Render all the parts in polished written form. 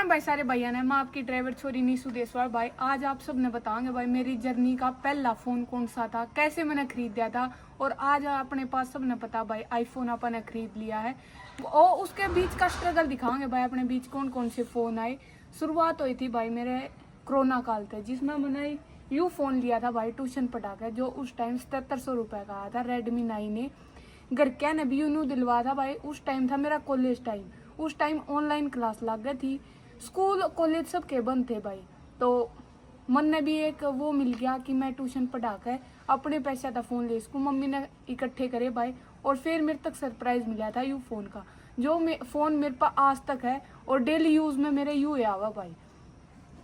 राम भाई सारे भैया ने, मैं आपकी ड्राइवर छोरी नीसू देसवाल भाई। आज आप सब ने बताएंगे भाई मेरी जर्नी का पहला फोन कौन सा था, कैसे मैंने खरीदा था। और आज अपने पास सब ने पता भाई आईफोन अपन ने खरीद लिया है। और उसके बीच का स्ट्रगल दिखाएंगे भाई, अपने बीच कौन कौन से फोन आए। शुरुआत हुई थी भाई मेरे कोरोना काल थे, जिसमें मैंने यू फोन लिया था भाई ट्यूशन पढ़ा के, जो उस टाइम 7700 रुपये का आया था, रेडमी 9 ए। घर क्या ने भी यूनू दिलवा था भाई। उस टाइम था मेरा कॉलेज टाइम, उस टाइम ऑनलाइन क्लास लग गई थी, स्कूल कॉलेज सब के बंद थे भाई। तो मन ने भी एक वो मिल गया कि मैं ट्यूशन पढ़ा कर अपने पैसे था फोन ले सकूँ। मम्मी ने इकट्ठे करे भाई, और फिर मेरे तक सरप्राइज मिला था यू फोन का, जो फोन मेरे पास आज तक है और डेली यूज में मेरे यू आवा भाई।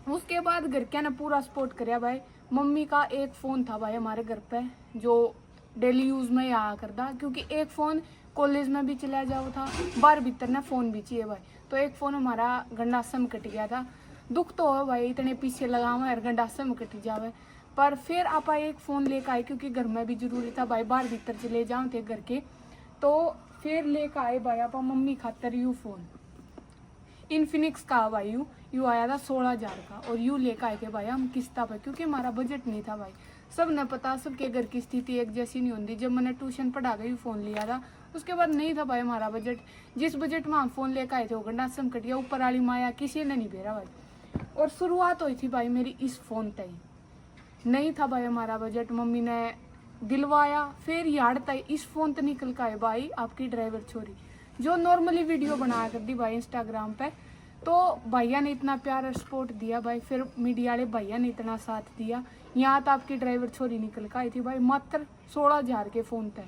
उसके बाद घर के ने पूरा सपोर्ट कराया भाई। मम्मी का एक फ़ोन था भाई हमारे घर पे, जो डेली यूज़ में ही आया करता, क्योंकि एक फ़ोन कॉलेज में भी चला जाओ था, बाहर भीतर ने फ़ोन भी चाहिए भाई। तो एक फ़ोन हमारा गंडासे में कट गया था। दुख तो हो भाई, इतने पीछे लगा हुआ है गंडासे में कट जावे। पर फिर आप एक फ़ोन लेकर आए, क्योंकि घर में भी जरूरी था भाई, बाहर भीतर चले जाओ थे घर के। तो फिर लेकर आए भाई आप मम्मी खातर यू फ़ोन, इन्फिनिक्स का भाई। यू आया था 16,000 का, और यू लेकर आए थे भाई हम किस्ता पे, क्योंकि हमारा बजट नहीं था भाई। सब ने पता, सबके घर की स्थिति एक जैसी नहीं होती। जब मैंने ट्यूशन पढ़ा के फ़ोन लिया था, उसके बाद नहीं था भाई हमारा बजट। जिस बजट में हम फ़ोन लेकर आए थे वो गंडासम कट गया, ऊपर वाली माया किसी ने नहीं भेजा भाई। और शुरुआत हुई थी भाई मेरी इस फ़ोन तय, नहीं था भाई हमारा बजट, मम्मी ने दिलवाया। फिर यार तय इस फ़ोन तो निकल का है भाई आपकी ड्राइवर छोरी, जो नॉर्मली वीडियो बनाया करती भाई इंस्टाग्राम पे। तो भैया ने इतना प्यार और सपोर्ट दिया भाई, फिर मीडिया वाले भैया ने इतना साथ दिया। यहाँ तो आपकी ड्राइवर छोरी निकल कर आई थी भाई मात्र 16,000 के फ़ोन पे,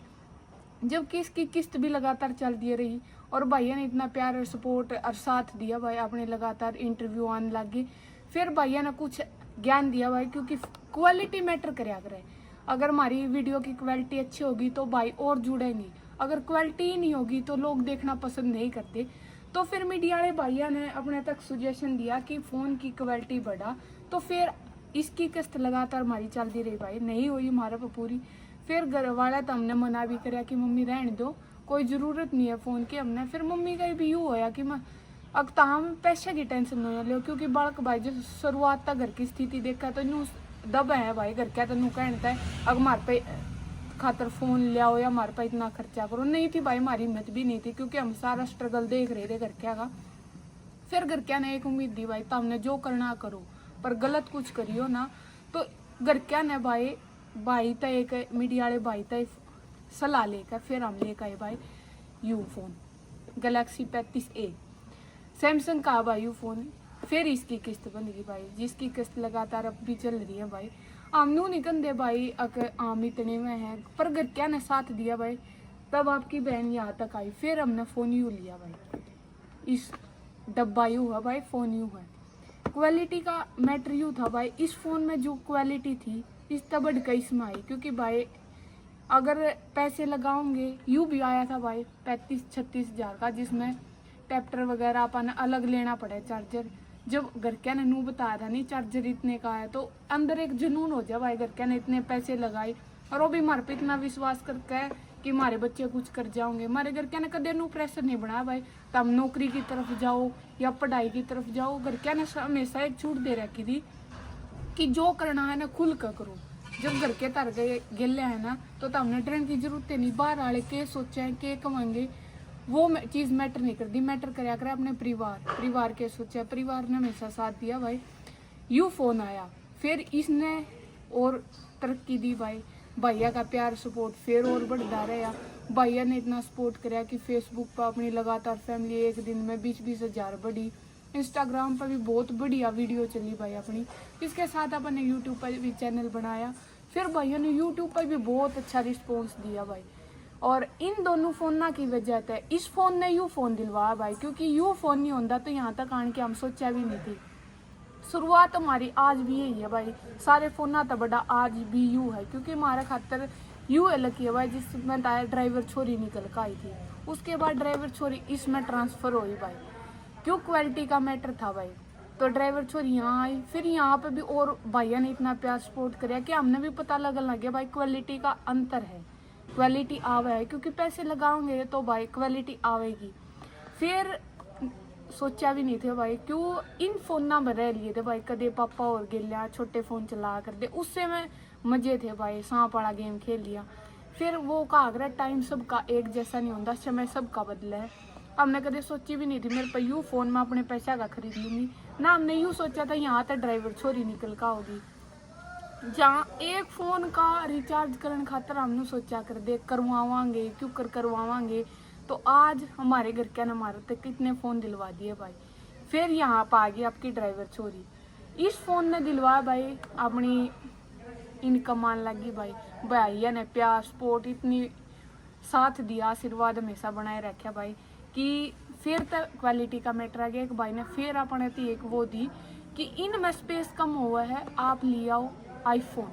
जबकि इसकी किस्त भी लगातार चलती रही। और भैया ने इतना प्यार और सपोर्ट और साथ दिया भाई, अपने लगातार इंटरव्यू आने लगे। फिर भैया ने कुछ ज्ञान दिया भाई, क्योंकि क्वालिटी मैटर कराया करे। अगर हमारी वीडियो की क्वालिटी अच्छी होगी तो भाई और जुड़ेंगे, अगर क्वालिटी ही नहीं होगी तो लोग देखना पसंद नहीं करते। तो फिर मीडिया वाले भैया ने अपने तक सुजेशन दिया कि फ़ोन की क्वालिटी बढ़ा। तो फिर इसकी किस्त लगातार हमारी चलती रही भाई, नहीं हुई हमारे पर पूरी। फिर घर वाला तो हमने मना भी कराया कि मम्मी रहने दो, कोई ज़रूरत नहीं है फ़ोन की। हमने फिर मम्मी का भी यूँ होया कि मैं अब हम पैसे की टेंशन नहीं लो, क्योंकि बालक भाई जो शुरुआत तक घर की स्थिति देखा तो न्यू दब है भाई। घर क्या तो नू कहता है अगर हमारे पे खातर फ़ोन ले आओ या हमारे पे इतना खर्चा करो। नहीं थी भाई हमारी हिम्मत भी नहीं थी, क्योंकि हम सारा स्ट्रगल देख रहे थे घर क्या का। फिर घर क्या ने एक उम्मीद दी भाई, तो हमने जो करना करो पर गलत कुछ करियो ना। तो घर क्या ने भाई तय एक मीडिया वाले भाई तय सलाह लेकर फिर हम लेकर आए भाई you phone Galaxy 35A Samsung का भाई यू फोन। फिर इसकी किस्त बन गई भाई, जिसकी किस्त लगातार अब भी चल रही है भाई। आमनू निकल दे भाई, अगर आम इतने में है, पर घर क्या ने साथ दिया भाई। तब आपकी बहन यहाँ तक आई, फिर हमने फ़ोन यू लिया भाई। इस डब्बा यू है भाई, फ़ोन यू है। क्वालिटी का मैटर यू था भाई, इस फ़ोन में जो क्वालिटी थी इस तब बढ़ इसमें आई, क्योंकि भाई अगर पैसे लगाओगे, यू भी आया था भाई 35-36 हज़ार का, जिसमें टैप्टर वगैरह अपन अलग लेना पड़े चार्जर। जब घर क्या ने नू बताया था नहीं चार्जर इतने का है, तो अंदर एक जुनून हो जाए भाई, घर क्या ने इतने पैसे लगाए और वो भी हमारे पे इतना विश्वास करके है कि हमारे बच्चे कुछ कर जाओगे। हमारे घर क्या ने कदे नू प्रेशर नहीं बनाया भाई, तब नौकरी की तरफ जाओ या पढ़ाई की तरफ जाओ। घर क्या ने हमेशा एक छूट दे रखी थी कि जो करना है ना खुल कर करो। जब घर के तर गए गिले है ना, तो हमने डरने की जरूरत नहीं। बाहर वाले के सोचे हैं के कमाएंगे, वो चीज़ मैटर नहीं करती, मैटर कराया करे अपने परिवार के सोचा। परिवार ने हमेशा साथ दिया भाई। यू फोन आया, फिर इसने और तरक्की दी भाई। भैया का प्यार सपोर्ट फिर और बढ़ता रहा। भैया ने इतना सपोर्ट कराया कि फेसबुक पर अपनी लगातार फैमिली एक दिन में 20-20 हज़ार बढ़ी। इंस्टाग्राम पर भी बहुत बढ़िया वीडियो चली भाई अपनी। इसके साथ अपन ने यूट्यूब पर भी चैनल बनाया। फिर भैया ने यूट्यूब पर भी बहुत अच्छा रिस्पॉन्स दिया भाई। और इन दोनों फ़ोन की वजह से इस फ़ोन ने यू फ़ोन दिलवाया भाई, क्योंकि यू फ़ोन नहीं होता तो यहाँ तक आने के हम सोचा भी नहीं थी। शुरुआत हमारी आज भी यही है भाई, सारे फ़ोन तो बड़ा आज भी यू है, क्योंकि हमारे खातर यू अलग है भाई, जिसमें ड्राइवर छोरी निकल कर आई थी। उसके बाद ड्राइवर छोरी इसमें ट्रांसफ़र हुई भाई, क्यों क्वालिटी का मैटर था भाई। तो ड्राइवर छोरी यहाँ आई, फिर यहाँ पे भी और भैया ने इतना प्यार सपोर्ट कराया कि हमने भी पता लगने लग गया भाई क्वालिटी का अंतर है, क्वालिटी आवे है, क्योंकि पैसे लगाओगे तो भाई क्वालिटी आवेगी। फिर सोचा भी नहीं थे भाई, क्यों इन फोन ना रह लिए थे भाई, कदे पापा और गिलिया छोटे फोन चला कर दे, उससे में मजे थे भाई, सांप वाला गेम खेल लिया। फिर वो कहा टाइम सबका एक जैसा नहीं होता, समय सबका बदला है। हमने कदे सोची भी नहीं थी मेरे पे यूँ फोन में अपने पैसा का खरीद लूंगी ना, हमने यूँ सोचा था यहाँ तक ड्राइवर छोरी निकल का होगी, जहाँ एक फोन का रिचार्ज करने खातर हमने सोचा कर दे करवावांगे, क्यों करवावांगे। तो आज हमारे घर के हमारे तक कितने फ़ोन दिलवा दिए भाई। फिर यहाँ पर आ गई आपकी ड्राइवर छोरी, इस फ़ोन ने दिलवा भाई अपनी इनकम आने लगी भाई। भैया ने प्यार सपोर्ट इतनी साथ दिया, आशीर्वाद हमेशा बनाए रखा भाई कि फिर तो क्वालिटी का मैटर आ गया। एक भाई ने फिर अपने थी एक वो दी कि इनमें स्पेस कम हुआ है, आप ले आओ आईफोन।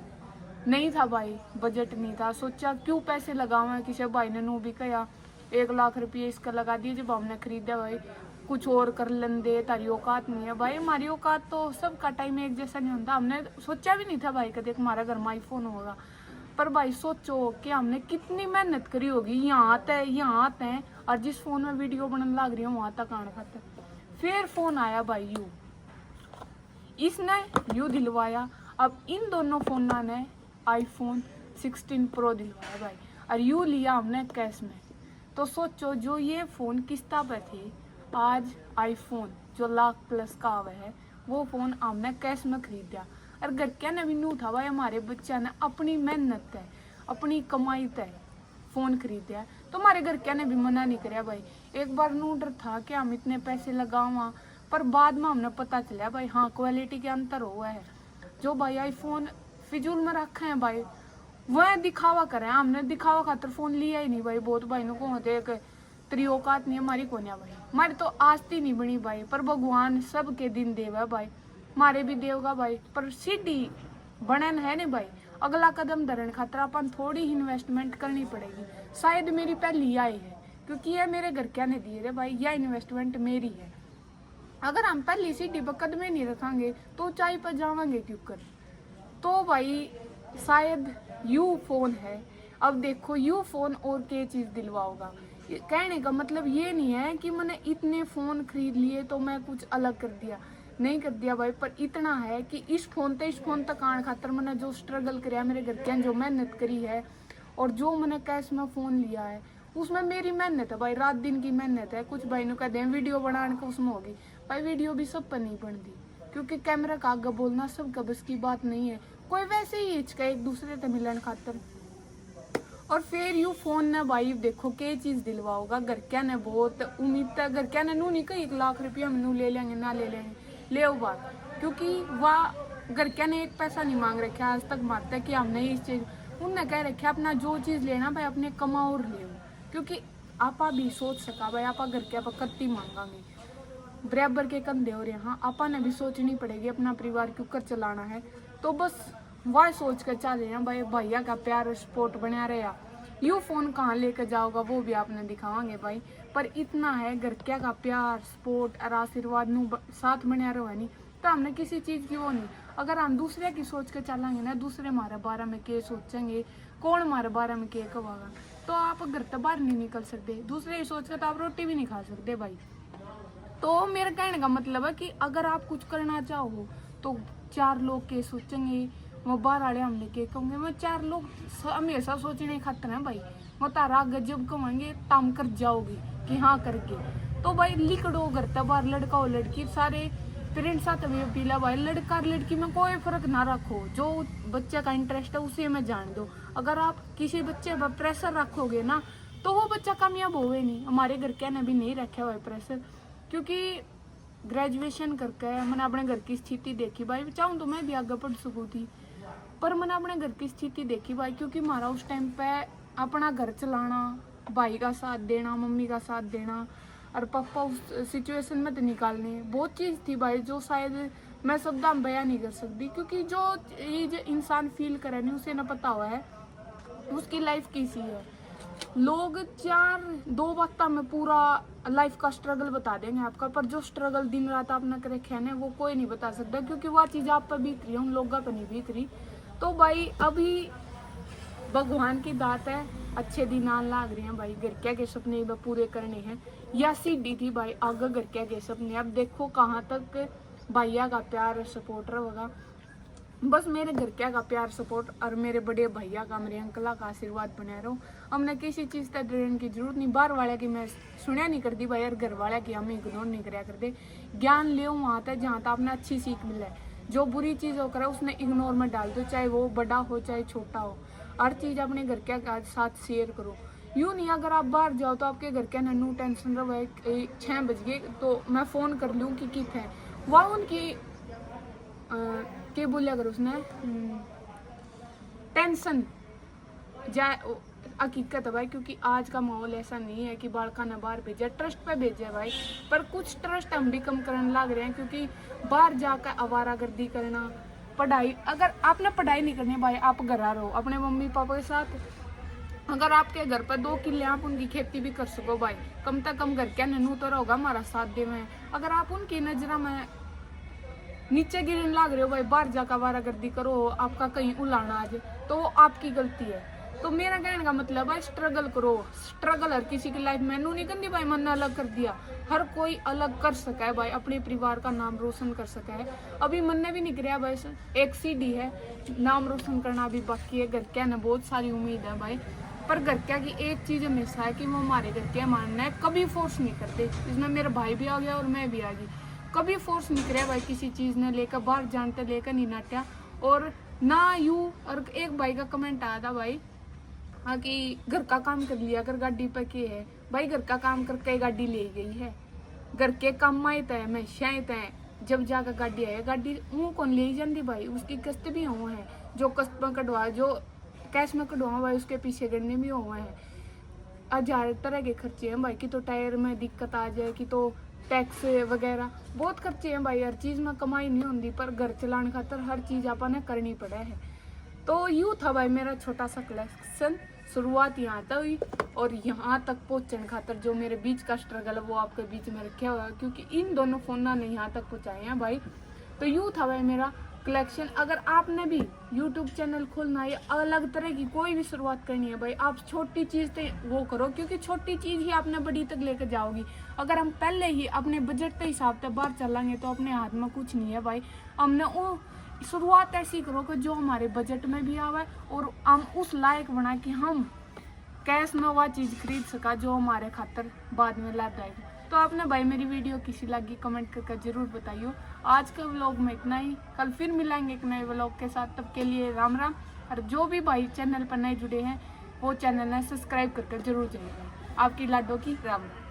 नहीं था भाई, बजट नहीं था, सोचा क्यों पैसे लगावे, किसी भाई ने नू भी कहा 1 लाख रुपये इसका लगा दिए। जब हमने खरीदा भाई कुछ और कर लेंदे, तारी औकात नहीं है भाई, हमारी औकात तो सबका टाइम एक जैसा नहीं होता। हमने सोचा भी नहीं था भाई कदे हमारा घर में आईफोन होगा, पर भाई सोचो कि हमने कितनी मेहनत करी होगी, यहाँ आते हैं और जिस फोन में वीडियो बनने लग रही हूँ वहां तक आने खाते। फिर फोन आया भाई यू, इसने यू दिलवाया। अब इन दोनों फोन ने आईफोन 16 प्रो दिलवाया भाई, और यू लिया हमने कैश में। तो सोचो जो ये फ़ोन किस्ता पे थे, आज आईफोन जो लाख प्लस का आवा है वो फ़ोन हमने कैश में खरीदा। और घर के ने भी नू था भाई, हमारे बच्चा ने अपनी मेहनत है अपनी कमाई है फ़ोन खरीदा है, तो हमारे घर के ने भी मना नहीं कराया भाई। एक बार नू डर था कि हम इतने पैसे लगावा, पर बाद में हमने पता चला भाई हाँ क्वालिटी के अंतर हुआ है। जो भाई आईफोन फिजूल में रखे हैं भाई, वह दिखावा करें, हमने दिखावा खातर फोन लिया ही नहीं भाई। बहुत भाई नो को होते एक तेरी औकात नहीं, हमारी कोन्या भाई, हमारी तो आस्ती नहीं बनी भाई, पर भगवान सबके दिन देवा भाई, हमारे भी देवगा भाई। पर सीधी बनन है नहीं भाई, अगला कदम धरने खातर अपन थोड़ी ही इन्वेस्टमेंट करनी पड़ेगी। शायद मेरी पहली आई है, क्योंकि ये मेरे घर क्या ने दिए रे भाई, यह इन्वेस्टमेंट मेरी है। अगर हम पहली सीढ़ी पर कदम नहीं रखेंगे तो ऊंचाई पर जाएंगे क्यों कर। तो भाई शायद यू फोन है। अब देखो यू फोन और क्या चीज दिलवाओगा, कहने का मतलब ये नहीं है कि मैंने इतने फोन खरीद लिए तो मैं कुछ अलग कर दिया, नहीं कर दिया भाई। पर इतना है कि इस फोन तक आने खातर मैंने जो स्ट्रगल कराया, मेरे घर के जो मेहनत करी है, और जो मैंने कैश में फोन लिया है उसमें मेरी मेहनत है भाई, रात दिन की मेहनत है। कुछ भाई ने कहते हैं वीडियो बनाने का उसमें होगी भाई, वीडियो भी सब पर नहीं बनती, क्योंकि कैमरा का आगे बोलना सबका बस की बात नहीं है। कोई वैसे ही हिचका एक दूसरे से मिलन खातर। और फिर यू फोन ने भाई देखो क्या चीज दिलवाओगा, घर क्या ने बहुत उम्मीद था, घर क्या ने नू नहीं कही 1 लाख रुपया हम नू ले लेंगे ना ले लेंगे, ले बात, क्योंकि वह घर क्या ने एक पैसा नहीं मांग रखे आज तक मारता कि हमने इस चीज, उनने कह रखे अपना जो चीज लेना भाई अपने कमाओ और ले, क्योंकि आपा भी सोच सका भाई आपा घर के आप कत्ती मांगांगे बराबर के कंधे हो रहे हैं। हाँ आपा ने भी सोचनी पड़ेगी अपना परिवार क्यों कर चलाना है, तो बस वह सोच कर चल रहे हैं भाई, भैया का प्यार सपोर्ट बना रहा। यू फोन कहाँ लेकर जाओगा वो भी आपने दिखावांगे भाई, पर इतना है घर क्या का प्यार सपोर्ट और आशीर्वाद नू साथ बना रहा है नहीं, तो हमने किसी चीज की वो नहीं। अगर हम दूसरे की सोच के चलेंगे ना, दूसरे हमारे बारे में क्या सोचेंगे, कौन हमारे बारे में क्या कहेगा, तो आप घर से बाहर नहीं निकल सकते। दूसरे की सोच के तो आप रोटी भी नहीं खा सकते भाई। तो मेरा कहने का मतलब है कि अगर आप कुछ करना चाहो तो 4 लोग के सोचेंगे, वो बाहर वाले हमने के कहोगे, मैं 4 लोग हमेशा सोचने खातर है भाई, वो तारा गजब कहेंगे तम कर जाओगे कि हाँ करके। तो भाई लिखड़ो घर तक बाहर, लड़का हो लड़की सारे पेरेंट्स साथ में पीला भाई, लड़का लड़की में कोई फर्क ना रखो, जो बच्चे का इंटरेस्ट है उसे में जान दो। अगर आप किसी बच्चे पर प्रेशर रखोगे ना तो वो बच्चा कामयाब होवे नहीं। हमारे घर के ने भी नहीं रखा हुआ प्रेशर, क्योंकि ग्रेजुएशन करके मैंने अपने घर की स्थिति देखी भाई, चाहूँ तो मैं भी आगे पढ़ सकूँ थी, पर मैंने अपने घर की स्थिति देखी भाई, क्योंकि हमारा उस टाइम पे अपना घर चलाना, भाई का साथ देना, मम्मी का साथ देना, और पापा उस सिचुएशन में तो निकालने बहुत चीज़ थी भाई, जो शायद मैं शब्द में बयान नहीं कर सकती, क्योंकि जो चीज इंसान फील करे नहीं उसे ना पता हुआ है उसकी लाइफ कैसी है। लोग 2 वक्त में पूरा लाइफ का स्ट्रगल बता देंगे आपका, पर जो स्ट्रगल दिन रात आपने करे खेने वो कोई नहीं बता सकता, क्योंकि वह चीज़ आप पर बीत रही है उन लोगों पर नहीं बीत रही। तो भाई अभी भगवान की दात है, अच्छे दिन आन लाग रहे हैं भाई, घर के सपने अब पूरे करने हैं। या सीढ़ी थी भाई आगे घर के सपने, अब देखो कहाँ तक भैया का प्यार सपोर्ट होगा। बस मेरे घर क्या का प्यार सपोर्ट और मेरे बड़े भैया का, मेरे अंकला का आशीर्वाद बने रहो। हमने किसी चीज़ तक डरने की जरूरत नहीं, बाहर वाले की मैं सुनिया नहीं करती भाई, और घर वाले की हम इग्नोर नहीं कराया करते। ज्ञान लियो वहाँ तक जहाँ तक आपने अच्छी सीख मिले, जो बुरी चीज़ हो करे उसने इग्नोर में डाल दो, चाहे वो बड़ा हो चाहे छोटा हो। हर चीज़ अपने घर के साथ शेयर करो। यूँ नहीं अगर आप बाहर जाओ तो आपके घर के नन्नू टेंशन रहे 6 बज गए तो मैं फ़ोन कर लूँ कि कित है वह उनकी के बोलिया अगर उसने टेंशन जाए हकीकत है भाई, क्योंकि आज का माहौल ऐसा नहीं है कि बालका ने बाहर भेजा, ट्रस्ट पे भेजा भाई। पर कुछ ट्रस्ट हम भी कम करने लग रहे हैं, क्योंकि बाहर जाकर आवारागर्दी करना, पढ़ाई, अगर आपने पढ़ाई नहीं करनी भाई आप घर रहो अपने मम्मी पापा के साथ। अगर आपके घर पर 2 किले आप उनकी खेती भी कर सको भाई, कम से कम घर क्या ननू तो रहोगा हमारा साथ दे में। अगर आप उनकी नजर में नीचे गिरने लग रहे हो भाई, बाहर जाकर वारागर्दी करो, आपका कहीं उलाना आ जाए तो वो आपकी गलती है। तो मेरा कहने का मतलब है स्ट्रगल करो। स्ट्रगल हर किसी की लाइफ में नहीं करनी भाई, मन ने अलग कर दिया, हर कोई अलग कर सका है भाई, अपने परिवार का नाम रोशन कर सका है। अभी मन ने भी नहीं कराया भाई, एक सीढ़ी है, नाम रोशन करना अभी बाकी है। घर क्या ना बहुत सारी उम्मीद है भाई, पर घर क्या की एक चीज हमेशा है कि वो हमारे घर क्या मानना है, कभी फोर्स नहीं करते। इसमें मेरा भाई भी आ गया और मैं भी आ गई, कभी फोर्स नहीं कराया भाई किसी चीज ने लेकर, बाहर जानते लेकर नहीं नाटा। और ना यू और एक भाई का कमेंट आया था भाई, हाँ कि घर का काम कर लिया कर गाड़ी पे के है भाई, घर का काम करके गाड़ी ले गई है, घर के काम आए तय हमेशा आए तय, जब जाकर गाड़ी आए, गाड़ी वो कौन ले जाती भाई, उसकी किस्त भी हुआ है, जो किस्त में कटवा, जो कैश में कटवा भाई उसके पीछे करने भी हुआ है। हजार तरह के खर्चे हैं भाई, कि तो टायर में दिक्कत आ जाए, कि तो टैक्स वगैरह बहुत खर्चे हैं भाई, हर चीज़ में कमाई नहीं होती, पर घर चलाने खातर हर चीज़ आपने करनी पड़े है। तो यूँ था भाई मेरा छोटा सा कलेक्शन, शुरुआत यहाँ तक हुई और यहाँ तक पहुँचने खातर जो मेरे बीच का स्ट्रगल है वो आपके बीच में रखा हुआ है, क्योंकि इन दोनों फोन ने यहाँ तक पहुँचाए हैं भाई। तो यूँ था भाई मेरा कलेक्शन। अगर आपने भी यूट्यूब चैनल खोलना है, अलग तरह की कोई भी शुरुआत करनी है भाई, आप छोटी चीज़ से वो करो, क्योंकि छोटी चीज़ ही आपने बड़ी तक लेकर जाओगी। अगर हम पहले ही अपने बजट के हिसाब से बाहर चलेंगे तो अपने हाथ में कुछ नहीं है भाई। हमने वो शुरुआत ऐसी करो कि जो हमारे बजट में भी आवे और हम उस लायक बना कि हम कैश में वह चीज़ खरीद सका जो हमारे खातर बाद में लाभदायक है। तो आपने भाई मेरी वीडियो किसी लगी कमेंट करके जरूर बताइए। आज के व्लॉग में इतना ही, कल फिर मिलेंगे एक नए व्लॉग के साथ, तब के लिए राम राम। और जो भी भाई चैनल पर नए जुड़े हैं वो चैनल ने सब्सक्राइब करके जरूर जाइएगा। आपकी लाडो की राम राम।